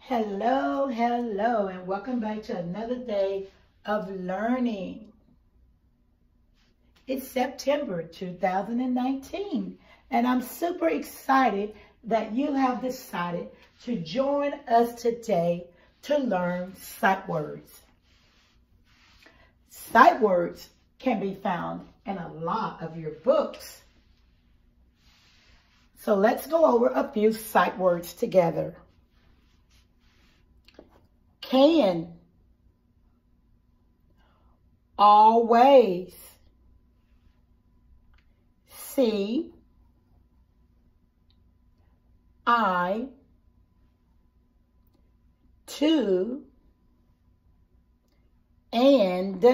Hello, hello, and welcome back to another day of learning. It's September 2019, and I'm super excited that you have decided to join us today to learn sight words. Sight words can be found in a lot of your books. So let's go over a few sight words together. Can, always, see, I, to, and,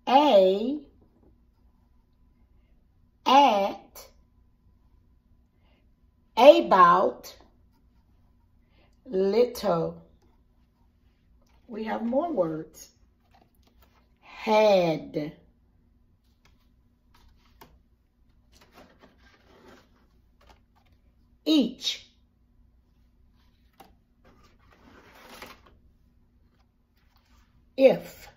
a, at, about, little. We have more words. Had, each, if,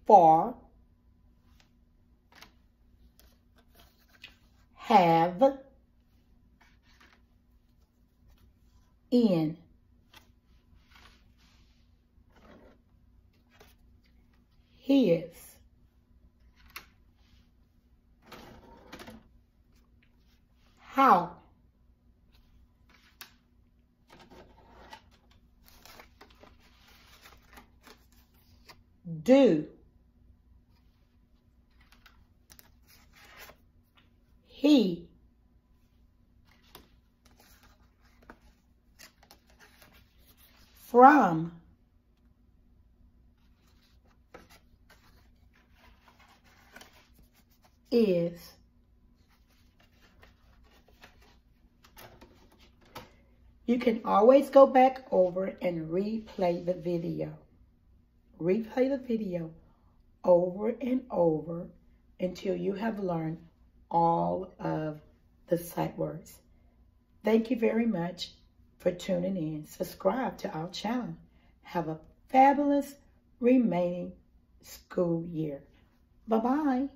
for, have, in, his, how, do, he, from, is, you can always go back over and replay the video. Replay the video over and over until you have learned all of the sight words. Thank you very much for tuning in. Subscribe to our channel. Have a fabulous remaining school year. Bye-bye.